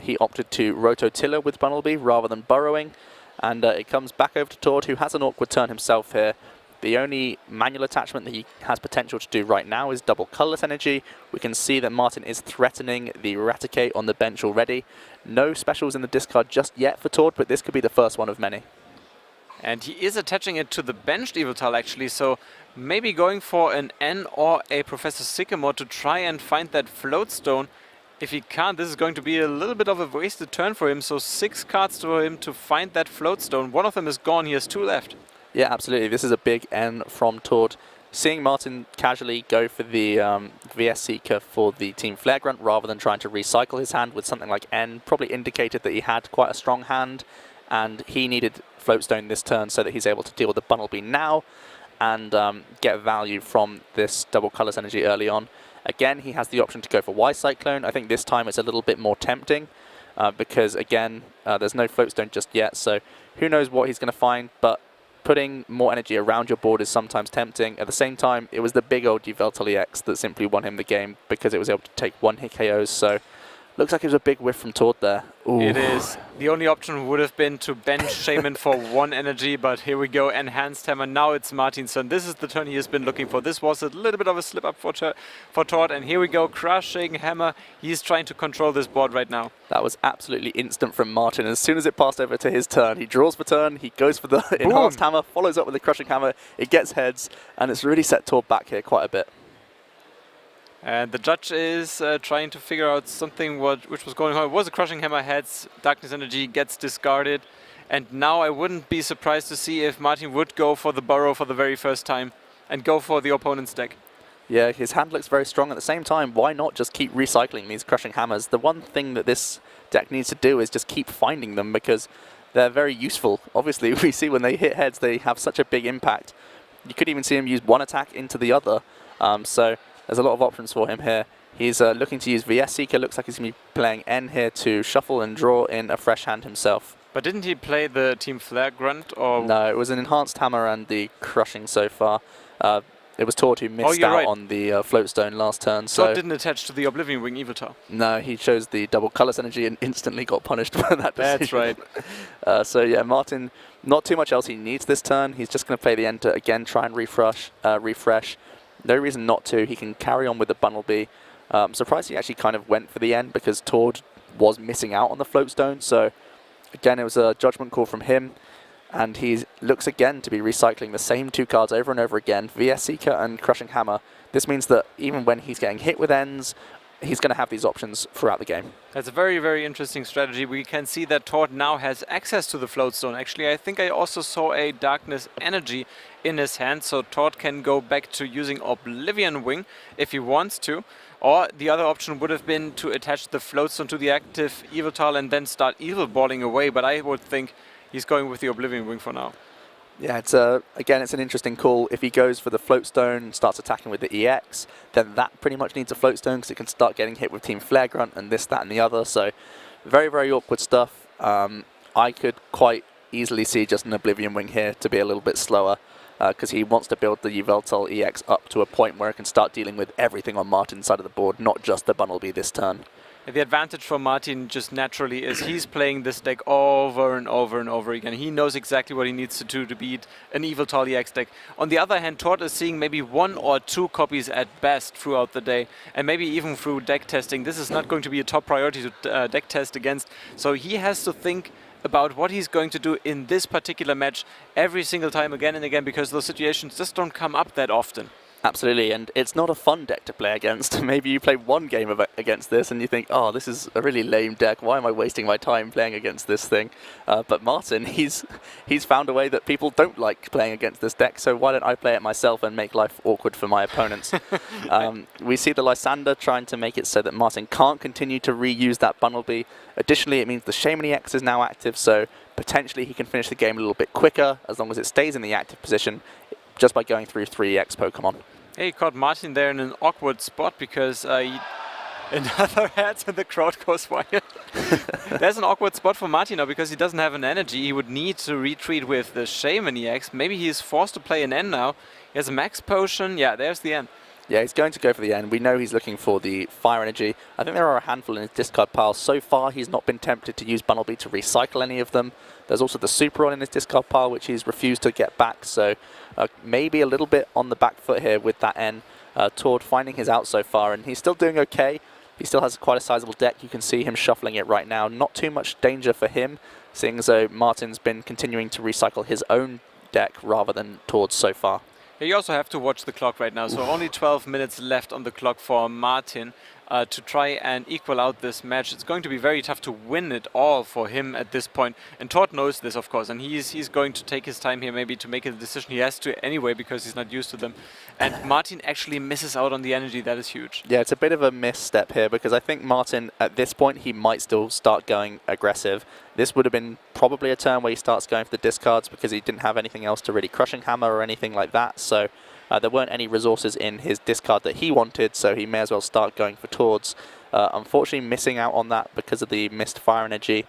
he opted to Rototiller with Bunnelby rather than burrowing. And it comes back over to Tord, who has an awkward turn himself here. The only manual attachment that he has potential to do right now is double Colorless Energy. We can see that Martin is threatening the Raticate on the bench already. No specials in the discard just yet for Tord, but this could be the first one of many. And he is attaching it to the benched Yveltal actually, so maybe going for an N or a Professor Sycamore to try and find that Floatstone. If he can't, this is going to be a little bit of a wasted turn for him, so 6 cards for him to find that Floatstone. One of them is gone, he has 2 left. Yeah, absolutely. This is a big N from Tord. Seeing Martin casually go for the VS Seeker for the Team Flare Grunt rather than trying to recycle his hand with something like N probably indicated that he had quite a strong hand, and he needed Floatstone this turn so that he's able to deal with the Bunnelby now and get value from this double Colorless Energy early on. Again, he has the option to go for Y Cyclone. I think this time it's a little bit more tempting because, again, there's no Floatstone just yet, so who knows what he's going to find, but putting more energy around your board is sometimes tempting. At the same time, it was the big old Yveltal EX that simply won him the game because it was able to take 1-hit KOs, so looks like it was a big whiff from Tord there. Ooh. It is. The only option would have been to bench Shaman for 1 energy, but here we go, Enhanced Hammer. Now it's Martin's turn. This is the turn he has been looking for. This was a little bit of a slip up for Tord, and here we go, Crushing Hammer. He's trying to control this board right now. That was absolutely instant from Martin. As soon as it passed over to his turn, he draws for turn, he goes for the Enhanced Hammer, follows up with the Crushing Hammer, it gets heads, and it's really set Tord back here quite a bit. And the judge is trying to figure out something which was going on. It was a Crushing Hammer heads, Darkness Energy gets discarded. And now I wouldn't be surprised to see if Martin would go for the Burrow for the very first time and go for the opponent's deck. Yeah, his hand looks very strong. At the same time, why not just keep recycling these Crushing Hammers? The one thing that this deck needs to do is just keep finding them because they're very useful. Obviously, we see when they hit heads, they have such a big impact. You could even see him use one attack into the other. So there's a lot of options for him here. He's looking to use VS Seeker. Looks like he's going to be playing N here to shuffle and draw in a fresh hand himself. But didn't he play the Team Flare Grunt? Or no, it was an Enhanced Hammer and the Crushing so far. It was Tord who missed out on the Floatstone last turn. So Tord didn't attach to the Oblivion Wing Evitar. No, he chose the double Colorless Energy and instantly got punished for that decision. That's right. So yeah, Martin, not too much else he needs this turn. He's just going to play the Enter again, try and refresh. No reason not to. He can carry on with the Bunnelby. I'm surprised he actually kind of went for the end because Tord was missing out on the Floatstone. So again, it was a judgment call from him. And he looks again to be recycling the same two cards over and over again, VS Seeker and Crushing Hammer. This means that even when he's getting hit with ends, he's going to have these options throughout the game. That's a very, very interesting strategy. We can see that Tord now has access to the Floatstone. Actually, I think I also saw a Darkness Energy in his hand, so Tord can go back to using Oblivion Wing if he wants to. Or the other option would have been to attach the Floatstone to the active Evital and then start Evil Balling away, but I would think he's going with the Oblivion Wing for now. Yeah, it's again, it's an interesting call. If he goes for the Floatstone and starts attacking with the EX, then that pretty much needs a Floatstone because it can start getting hit with Team Flare Grunt and this, that, and the other. So very, very awkward stuff. I could quite easily see just an Oblivion Wing here to be a little bit slower because he wants to build the Yveltal EX up to a point where it can start dealing with everything on Martin's side of the board, not just the Bunnelby this turn. The advantage for Martin just naturally is he's playing this deck over and over and over again. He knows exactly what he needs to do to beat an Yveltal EX deck. On the other hand, Tord is seeing maybe 1 or 2 copies at best throughout the day, and maybe even through deck testing. This is not going to be a top priority to deck test against, so he has to think about what he's going to do in this particular match every single time again and again, because those situations just don't come up that often. Absolutely, and it's not a fun deck to play against. Maybe you play one game against this and you think, oh, this is a really lame deck. Why am I wasting my time playing against this thing? But Martin, he's found a way that people don't like playing against this deck, so why don't I play it myself and make life awkward for my opponents? We see the Lysander trying to make it so that Martin can't continue to reuse that Bunnelby. Additionally, it means the Shaman EX is now active, so potentially he can finish the game a little bit quicker as long as it stays in the active position just by going through 3 EX Pokemon. Hey, he caught Martin there in an awkward spot because another head and the crowd goes wild. There's an awkward spot for Martin now because he doesn't have an energy. He would need to retreat with the Shaman EX. Maybe he's forced to play an N now. He has a max potion. Yeah, there's the N. Yeah, he's going to go for the end. We know he's looking for the Fire Energy. I think there are a handful in his discard pile. So far, he's not been tempted to use Bunnelby to recycle any of them. There's also the Superon in his discard pile, which he's refused to get back. So maybe a little bit on the back foot here with that N. Tord finding his out so far, and he's still doing okay. He still has quite a sizable deck. You can see him shuffling it right now. Not too much danger for him, seeing as though Martin's been continuing to recycle his own deck rather than Tord's so far. You also have to watch the clock right now, so only 12 minutes left on the clock for Martin to try and equal out this match. It's going to be very tough to win it all for him at this point, and Tord knows this, of course, and he's going to take his time here maybe to make a decision. He has to anyway because he's not used to them, and Martin actually misses out on the energy. That is huge. Yeah, it's a bit of a misstep here because I think Martin, at this point, he might still start going aggressive. This would have been probably a turn where he starts going for the discards because he didn't have anything else to really Crushing Hammer or anything like that. So there weren't any resources in his discard that he wanted, so he may as well start going for Tords. Unfortunately, missing out on that because of the missed Fire Energy.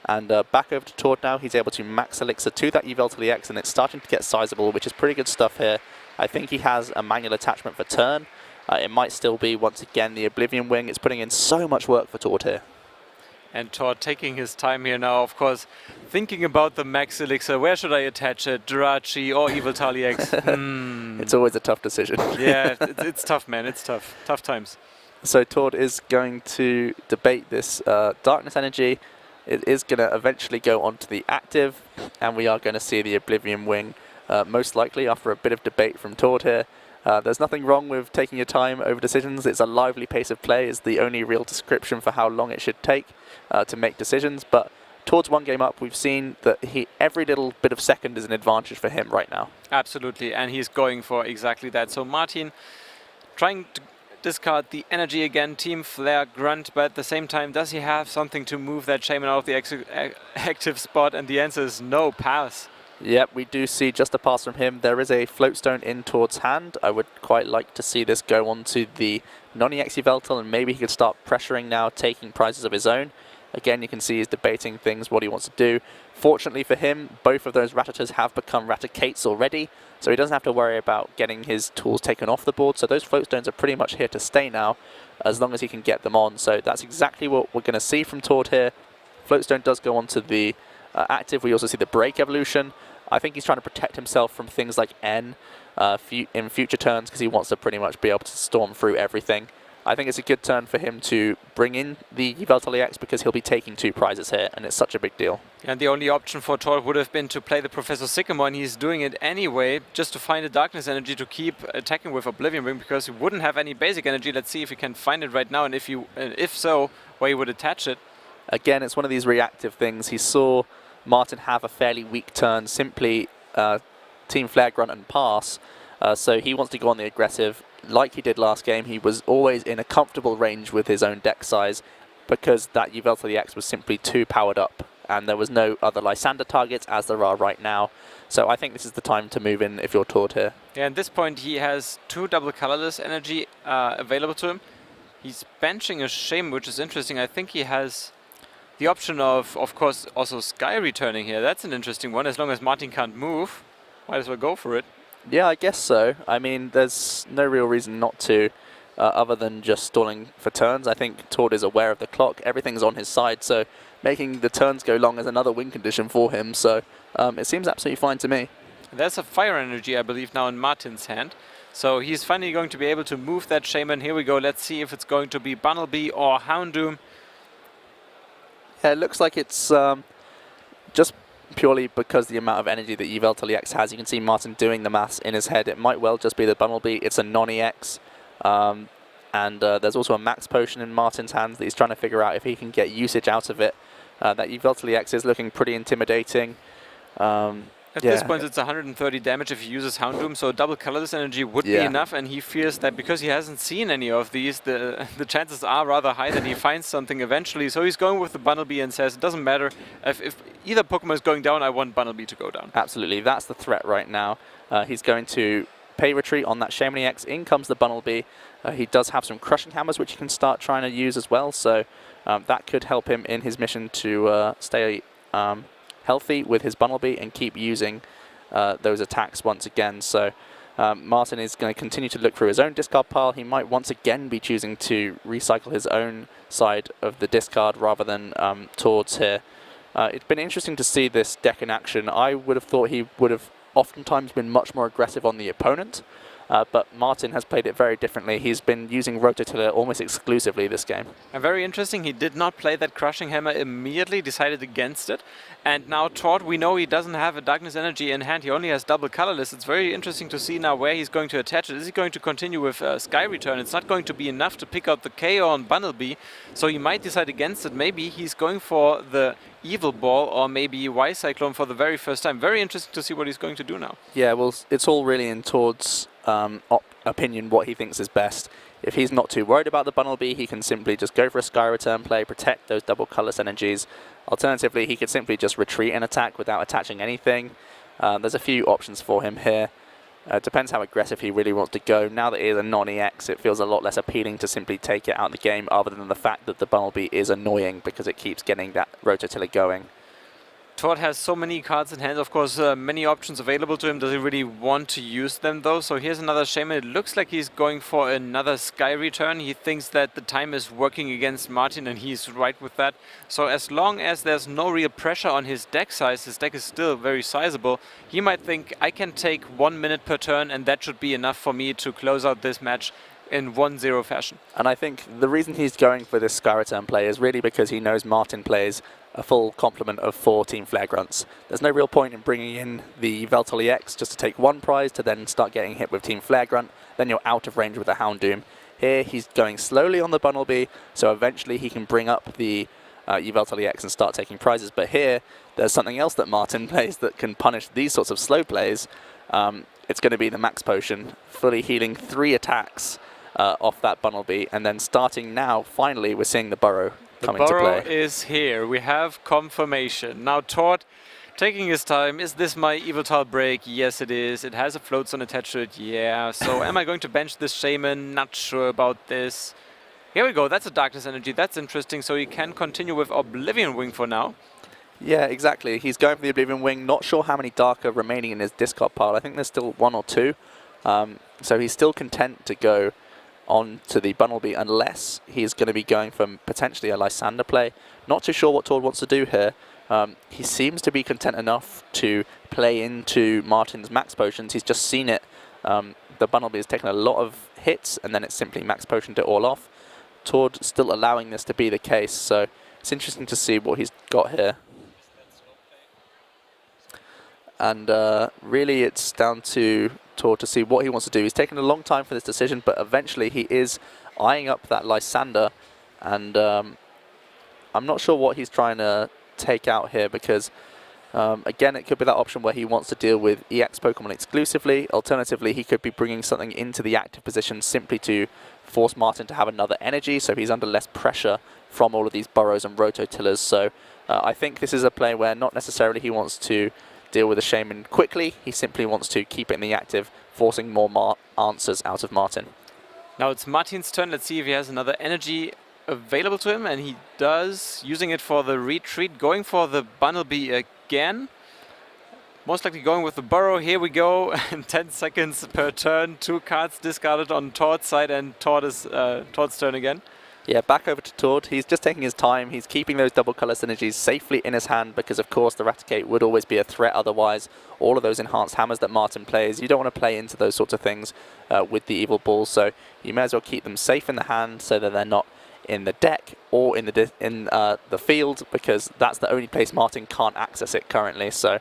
And back over to Tord now. He's able to max Elixir to that Yveltal EX, and it's starting to get sizable, which is pretty good stuff here. I think he has a manual attachment for turn. It might still be, once again, the Oblivion Wing. It's putting in so much work for Tord here. And Tord taking his time here now, of course, thinking about the max elixir. Where should I attach it? Jirachi or Yveltal EX? It's always a tough decision. Yeah, it's tough, man. It's tough. Tough times. So Tord is going to debate this Darkness Energy. It is going to eventually go onto the active, and we are going to see the Oblivion Wing most likely after a bit of debate from Tord here. There's nothing wrong with taking your time over decisions. It's a lively pace of play is the only real description for how long it should take to make decisions. But towards one game up, we've seen that every little bit of second is an advantage for him right now. Absolutely, and he's going for exactly that. So Martin trying to discard the energy again, Team Flare Grunt, but at the same time, does he have something to move that Shaman out of the active spot? And the answer is no, pass. Yep, we do see just a pass from him. There is a floatstone in towards hand. I would quite like to see this go on to the non-EX Yveltal, and maybe he could start pressuring now, taking prizes of his own. Again, you can see he's debating things, what he wants to do. Fortunately for him, both of those Rattatas have become Rattatates already, so he doesn't have to worry about getting his tools taken off the board. So those floatstones are pretty much here to stay now, as long as he can get them on. So that's exactly what we're going to see from Tord here. Floatstone does go on to the active. We also see the break evolution. I think he's trying to protect himself from things like N in future turns, because he wants to pretty much be able to storm through everything. I think it's a good turn for him to bring in the Yveltal EX, because he'll be taking 2 prizes here, and it's such a big deal. And the only option for Tord would have been to play the Professor Sycamore, and he's doing it anyway, just to find a Darkness Energy to keep attacking with Oblivion Ring, because he wouldn't have any basic energy. Let's see if he can find it right now, and if so, where he would attach it. Again, it's one of these reactive things. He saw Martin have a fairly weak turn, simply Team Flare Grunt and pass, so he wants to go on the aggressive. Like he did last game, he was always in a comfortable range with his own deck size, because that Yveltal EX was simply too powered up, and there was no other Lysander targets as there are right now. So I think this is the time to move in if you're Tord here. Yeah, at this point he has 2 double colorless energy available to him. He's benching a Shaman, which is interesting. I think he has the option of course, also Sky returning here. That's an interesting one. As long as Martin can't move, might as well go for it. Yeah, I guess so. I mean, there's no real reason not to, other than just stalling for turns. I think Tord is aware of the clock. Everything's on his side, so making the turns go long is another win condition for him. So it seems absolutely fine to me. There's a fire energy, I believe, now in Martin's hand. So he's finally going to be able to move that Shaman. Here we go. Let's see if it's going to be Bunnelby or Houndoom. Yeah, it looks like it's just purely because the amount of energy that Yveltal EX has. You can see Martin doing the maths in his head. It might well just be the Bunnelby. It's a non-EX. And there's also a max potion in Martin's hands that he's trying to figure out if he can get usage out of it. That Yveltal EX is looking pretty intimidating. At this point, it's 130 damage if he uses Houndoom, so double colorless energy would be enough, and he fears that because he hasn't seen any of these, the chances are rather high that he finds something eventually. So he's going with the Bunnelby and says, it doesn't matter. If either Pokemon is going down, I want Bunnelby to go down. Absolutely, that's the threat right now. He's going to pay retreat on that Shaman EX. In comes the Bunnelby. He does have some Crushing Hammers, which he can start trying to use as well, so that could help him in his mission to stay healthy with his Bunnelby and keep using those attacks once again. So Martin is going to continue to look through his own discard pile. He might once again be choosing to recycle his own side of the discard rather than Tord's here. It's been interesting to see this deck in action. I would have thought he would have oftentimes been much more aggressive on the opponent, but Martin has played it very differently. He's been using Rototiller almost exclusively this game. And very interesting, he did not play that Crushing Hammer immediately, decided against it. And now Tord, we know he doesn't have a Darkness Energy in hand, he only has double colorless. It's very interesting to see now where he's going to attach it. Is he going to continue with Sky Return? It's not going to be enough to pick out the KO on Bunnelby, so he might decide against it. Maybe he's going for the Evil Ball or maybe Y-Cyclone for the very first time. Very interesting to see what he's going to do now. Yeah, well, it's all really in Tord's opinion what he thinks is best. If he's not too worried about the Bunnelby, he can simply just go for a Sky Return play, protect those double colorless energies. Alternatively, he could simply just retreat and attack without attaching anything. There's a few options for him here. It depends how aggressive he really wants to go. Now that he is a non-EX, it feels a lot less appealing to simply take it out of the game, other than the fact that the Bunnelby is annoying because it keeps getting that Rototiller going. Tord has so many cards in hand, of course, many options available to him. Does he really want to use them though? So here's another Shaman. It looks like he's going for another Sky Return. He thinks that the time is working against Martin, and he's right with that. So as long as there's no real pressure on his deck size, his deck is still very sizable, he might think, I can take 1 minute per turn and that should be enough for me to close out this match. in 1-0 fashion. And I think the reason he's going for this Sky Return play is really because he knows Martin plays a full complement of 4 Team Flare Grunts. There's no real point in bringing in the Veltali X just to take 1 prize to then start getting hit with Team Flare Grunt. Then you're out of range with the Houndoom. Here he's going slowly on the Bunnelby, so eventually he can bring up the Veltali X and start taking prizes. But here, there's something else that Martin plays that can punish these sorts of slow plays. It's going to be the Max Potion, fully healing 3 attacks off that Bunnelby, and then starting now, finally, we're seeing the Burrow come into play. The Burrow is here. We have confirmation. Now Tord taking his time. Is this my Evital break? Yes, it is. It has a float zone attached to it. Yeah. So am I going to bench this Shaman? Not sure about this. Here we go. That's a Darkness Energy. That's interesting. So he can continue with Oblivion Wing for now. Yeah, exactly. He's going for the Oblivion Wing. Not sure how many Dark are remaining in his discard pile. I think there's still 1 or 2. So he's still content to go on to the Bunnelby unless he's going to be going for potentially a Lysander play. Not too sure what Tord wants to do here. He seems to be content enough to play into Martin's Max Potions. He's just seen it. The Bunnelby has taken a lot of hits and then it's simply Max Potioned it all off. Tord still allowing this to be the case, so it's interesting to see what he's got here. And really it's down to Tord to see what he wants to do. He's taken a long time for this decision, but eventually he is eyeing up that Lysander, and I'm not sure what he's trying to take out here because again, it could be that option where he wants to deal with EX Pokemon exclusively. Alternatively, he could be bringing something into the active position simply to force Martin to have another energy, so he's under less pressure from all of these Burrows and Rototillers. So I think this is a play where not necessarily he wants to deal with the Shaman quickly, he simply wants to keep it in the active, forcing more answers out of Martin. Now it's Martin's turn. Let's see if he has another energy available to him, and he does, using it for the retreat, going for the Bunnelby again. Most likely going with the Burrow. Here we go. 10 seconds per turn. 2 cards discarded on Tord's side, and Tord's turn again. Yeah, back over to Tord. He's just taking his time. He's keeping those double colour synergies safely in his hand because, of course, the Raticate would always be a threat otherwise. All of those enhanced hammers that Martin plays, you don't want to play into those sorts of things with the Evil Balls, so you may as well keep them safe in the hand so that they're not in the deck or in the field, because that's the only place Martin can't access it currently. So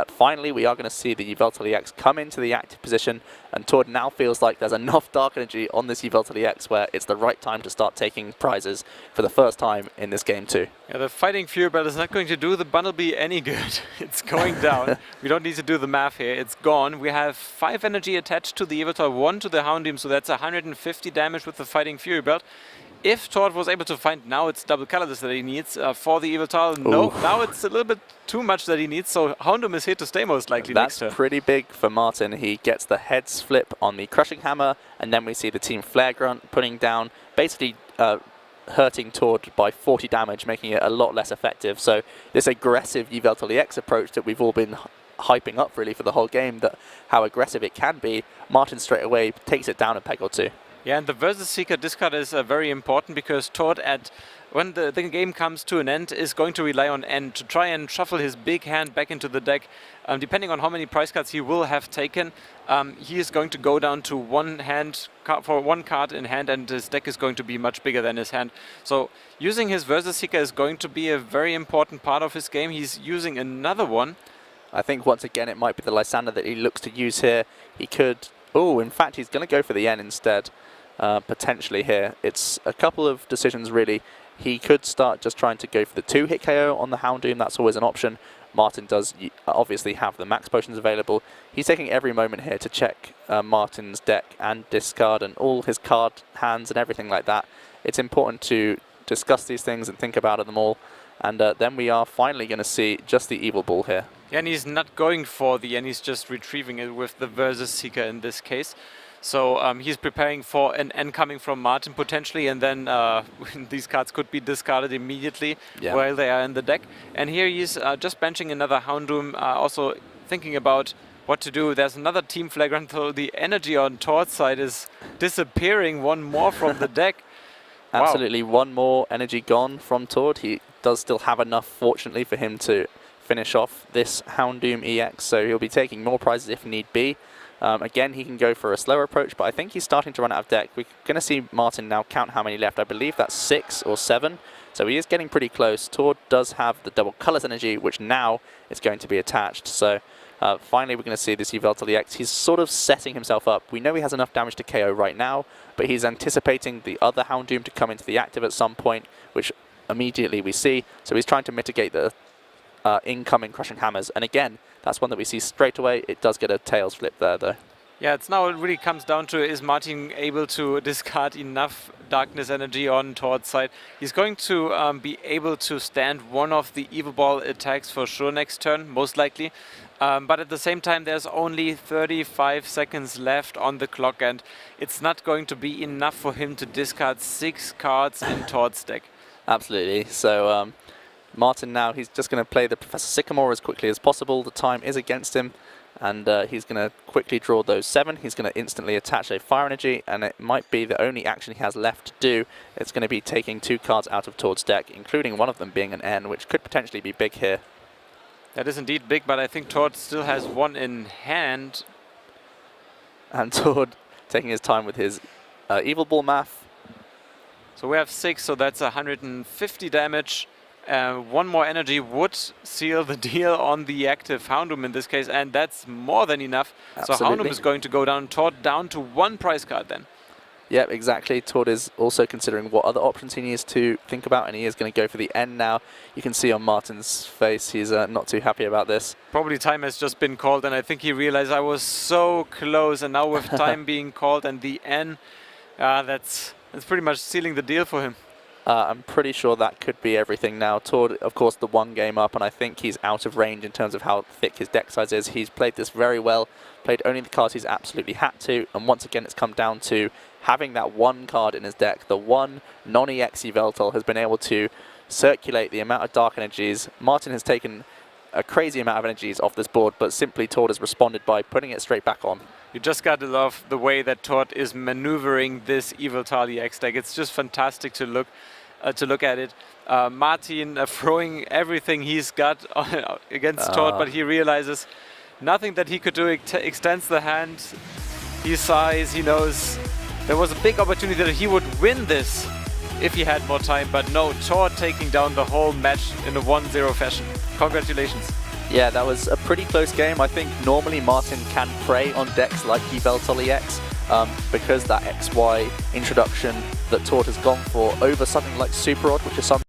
finally we are going to see the Yveltal EX come into the active position, and Tord now feels like there's enough Dark Energy on this Yveltal EX where it's the right time to start taking prizes for the first time in this game too. Yeah, the Fighting Fury Belt is not going to do the Bunnelby any good. It's going down. We don't need to do the math here. It's gone. We have 5 energy attached to the Yveltal, 1 to the Houndoom, so that's 150 damage with the Fighting Fury Belt. If Tord was able to find now it's double colorless that he needs for the Yveltal, no, now it's a little bit too much that he needs, so Houndoom is here to stay most likely next turn. That's pretty big for Martin. He gets the heads flip on the Crushing Hammer, and then we see the Team Flare Grunt putting down, basically hurting Tord by 40 damage, making it a lot less effective. So this aggressive Yveltal EX approach that we've all been hyping up really for the whole game, that how aggressive it can be, Martin straight away takes it down a peg or two. Yeah, and the Versus Seeker discard is very important because Tord, when the game comes to an end, is going to rely on End to try and shuffle his big hand back into the deck. Depending on how many prize cards he will have taken, he is going to go down to one card in hand, and his deck is going to be much bigger than his hand. So using his Versus Seeker is going to be a very important part of his game. He's using another one. I think once again it might be the Lysander that he looks to use here. He could... Oh, in fact, he's going to go for the N instead. Potentially here. It's a couple of decisions really. He could start just trying to go for the 2-hit KO on the Houndoom. That's always an option. Martin does obviously have the Max Potions available. He's taking every moment here to check Martin's deck and discard and all his card hands and everything like that. It's important to discuss these things and think about them all. And then we are finally going to see just the Evil Ball here. Yeah, and he's not going for the N, he's just retrieving it with the Versus Seeker in this case. So he's preparing for an N coming from Martin potentially, and then these cards could be discarded immediately while they are in the deck. And here he's just benching another Houndoom, also thinking about what to do. There's another Team Flagrant, so the energy on Tord's side is disappearing, one more from the deck. Absolutely, one more energy gone from Tord. He does still have enough, fortunately, for him to finish off this Houndoom EX, so he'll be taking more prizes if need be. Again, he can go for a slower approach, but I think he's starting to run out of deck. We're going to see Martin now count how many left. I believe that's 6 or 7. So he is getting pretty close. Tord does have the double colors energy, which now is going to be attached. So finally we're going to see this Yveltal EX. He's sort of setting himself up. We know he has enough damage to KO right now, but he's anticipating the other Houndoom to come into the active at some point, which immediately we see. So he's trying to mitigate the incoming Crushing Hammers. And again, that's one that we see straight away. It does get a tails flip there, though. Yeah, it's now it really comes down to, is Martin able to discard enough darkness energy on Tord's side? He's going to be able to stand one of the Evil Ball attacks for sure next turn, most likely. But at the same time, there's only 35 seconds left on the clock, and it's not going to be enough for him to discard 6 cards in Tord's deck. Absolutely. So Martin now, he's just going to play the Professor Sycamore as quickly as possible. The time is against him. And he's going to quickly draw those 7. He's going to instantly attach a Fire Energy, and it might be the only action he has left to do. It's going to be taking 2 cards out of Tord's deck, including one of them being an N, which could potentially be big here. That is indeed big, but I think Tord still has 1 in hand. And Tord taking his time with his Evil Ball math. So we have 6, so that's 150 damage. 1 more energy would seal the deal on the active Houndoom in this case, and that's more than enough. Absolutely. So Houndoom is going to go down, Tord down to 1 prize card then. Yep, exactly. Tord is also considering what other options he needs to think about, and he is going to go for the N now. You can see on Martin's face he's not too happy about this. Probably time has just been called, and I think he realized I was so close, and now with time being called and the N, that's pretty much sealing the deal for him. I'm pretty sure that could be everything now. Tord, of course, the 1 game up, and I think he's out of range in terms of how thick his deck size is. He's played this very well, played only the cards he's absolutely had to, and once again it's come down to having that 1 card in his deck. The 1 non-EX Yveltal has been able to circulate the amount of dark energies. Martin has taken a crazy amount of energies off this board, but simply Tord has responded by putting it straight back on. You just got to love the way that Tord is maneuvering this Yveltal EX deck. It's just fantastic to look at it. Martin throwing everything he's got against Tord, but he realizes nothing that he could do. Extends the hand. He sighs. He knows there was a big opportunity that he would win this if he had more time, but no, Tord taking down the whole match in a 1-0 fashion. Congratulations. Yeah, that was a pretty close game. I think normally Martin can prey on decks like Yveltal EX, because that XY introduction that Tord has gone for over something like Super Odd, which is something